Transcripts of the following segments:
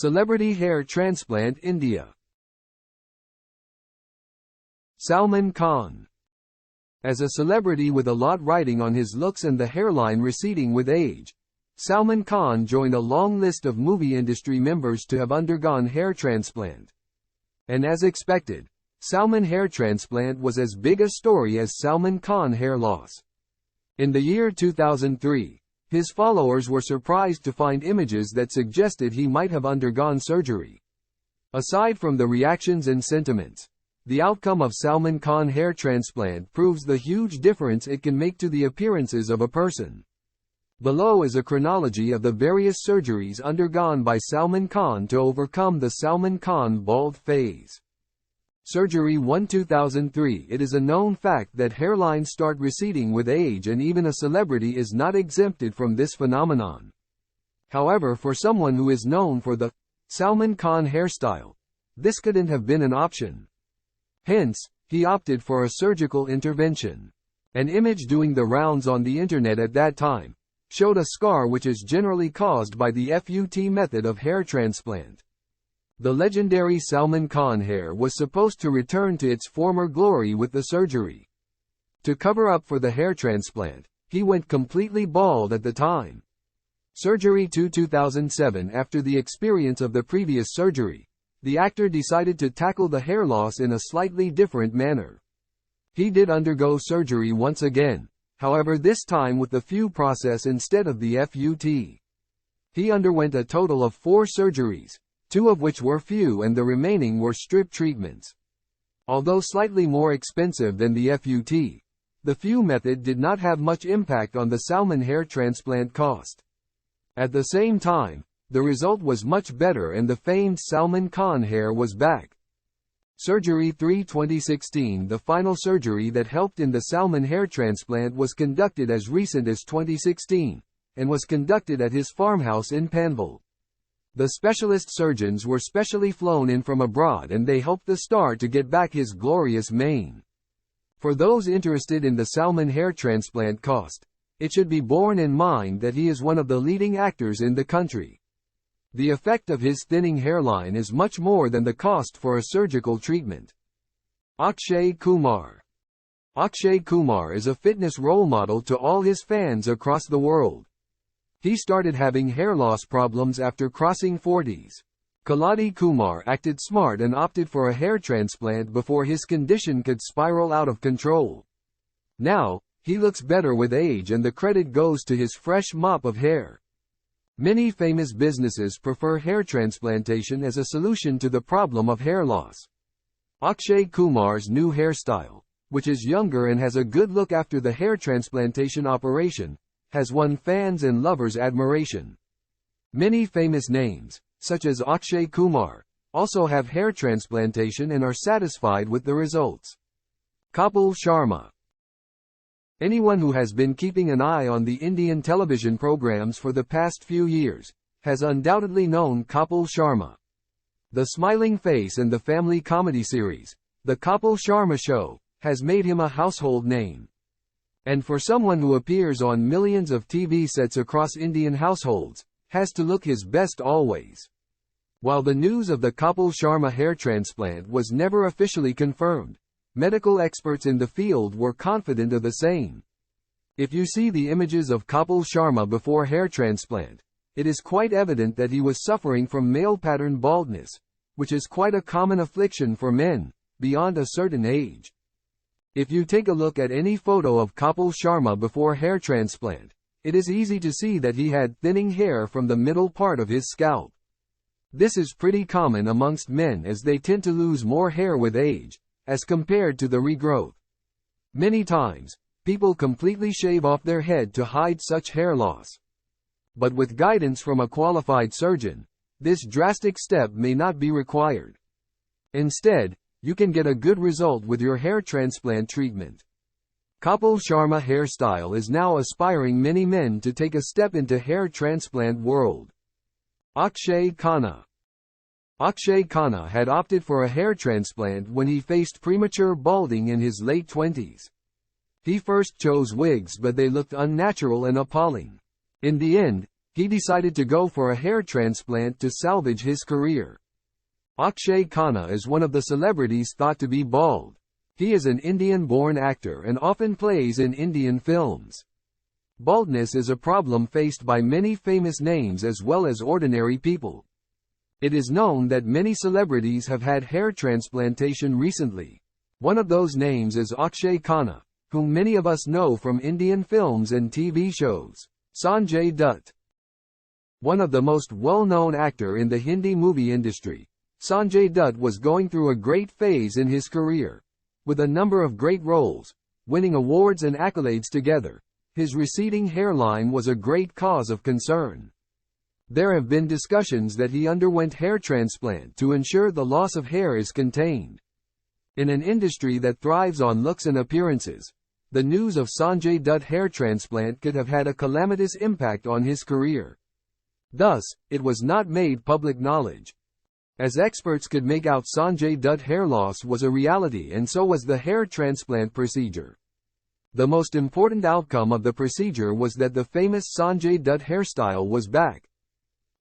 Celebrity hair transplant India. Salman Khan. As a celebrity with a lot riding on his looks and the hairline receding with age, Salman Khan joined a long list of movie industry members to have undergone hair transplant. And as expected, Salman hair transplant was as big a story as Salman Khan hair loss. In the year 2003, his followers were surprised to find images that suggested he might have undergone surgery. Aside from the reactions and sentiments, the outcome of Salman Khan hair transplant proves the huge difference it can make to the appearances of a person. Below is a chronology of the various surgeries undergone by Salman Khan to overcome the Salman Khan bald phase. Surgery 1 2003. It is a known fact that hairlines start receding with age, and even a celebrity is not exempted from this phenomenon. However, for someone who is known for the Salman Khan hairstyle, this couldn't have been an option. Hence, he opted for a surgical intervention. An image doing the rounds on the internet at that time showed a scar which is generally caused by the FUT method of hair transplant. The legendary Salman Khan hair was supposed to return to its former glory with the surgery. To cover up for the hair transplant, he went completely bald at the time. Surgery 2 2007. After the experience of the previous surgery, the actor decided to tackle the hair loss in a slightly different manner. He did undergo surgery once again, however this time with the FUT process instead of the FUT. He underwent a total of 4 surgeries, 2 of which were FUT and the remaining were strip treatments. Although slightly more expensive than the FUT, the FUT method did not have much impact on the Salman hair transplant cost. At the same time, the result was much better and the famed Salman Khan hair was back. Surgery 3 2016. The final surgery that helped in the Salman hair transplant was conducted as recent as 2016, and was conducted at his farmhouse in Panvel. The specialist surgeons were specially flown in from abroad and they helped the star to get back his glorious mane. For those interested in the Salman hair transplant cost, it should be borne in mind that he is one of the leading actors in the country. The effect of his thinning hairline is much more than the cost for a surgical treatment. Akshay Kumar. Akshay Kumar is a fitness role model to all his fans across the world. He started having hair loss problems after crossing 40s. Kaladi Kumar acted smart and opted for a hair transplant before his condition could spiral out of control. Now, he looks better with age and the credit goes to his fresh mop of hair. Many famous businesses prefer hair transplantation as a solution to the problem of hair loss. Akshay Kumar's new hairstyle, which is younger and has a good look after the hair transplantation operation, has won fans and lovers' admiration. Many famous names, such as Akshay Kumar, also have hair transplantation and are satisfied with the results. Kapil Sharma. Anyone who has been keeping an eye on the Indian television programs for the past few years has undoubtedly known Kapil Sharma. The smiling face and the family comedy series, The Kapil Sharma Show, has made him a household name. And for someone who appears on millions of TV sets across Indian households, has to look his best always. While the news of the Kapil Sharma hair transplant was never officially confirmed, medical experts in the field were confident of the same. If you see the images of Kapil Sharma before hair transplant, it is quite evident that he was suffering from male pattern baldness, which is quite a common affliction for men, beyond a certain age. If you take a look at any photo of Kapil Sharma before hair transplant, it is easy to see that he had thinning hair from the middle part of his scalp. This is pretty common amongst men as they tend to lose more hair with age, as compared to the regrowth. Many times, people completely shave off their head to hide such hair loss. But with guidance from a qualified surgeon, this drastic step may not be required. Instead, you can get a good result with your hair transplant treatment. Kapil Sharma hairstyle is now aspiring many men to take a step into hair transplant world. Akshay Khanna. Akshay Khanna had opted for a hair transplant when he faced premature balding in his late 20s. He first chose wigs but they looked unnatural and appalling. In the end, he decided to go for a hair transplant to salvage his career. Akshay Khanna is one of the celebrities thought to be bald. He is an Indian-born actor and often plays in Indian films. Baldness is a problem faced by many famous names as well as ordinary people. It is known that many celebrities have had hair transplantation recently. One of those names is Akshay Khanna, whom many of us know from Indian films and TV shows. Sanjay Dutt. One of the most well-known actor in the Hindi movie industry, Sanjay Dutt was going through a great phase in his career. With a number of great roles, winning awards and accolades together, his receding hairline was a great cause of concern. There have been discussions that he underwent hair transplant to ensure the loss of hair is contained. In an industry that thrives on looks and appearances, the news of Sanjay Dutt hair transplant could have had a calamitous impact on his career. Thus, it was not made public knowledge. As experts could make out, Sanjay Dutt hair loss was a reality, and so was the hair transplant procedure. The most important outcome of the procedure was that the famous Sanjay Dutt hairstyle was back.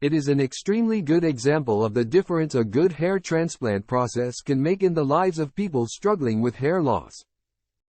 It is an extremely good example of the difference a good hair transplant process can make in the lives of people struggling with hair loss.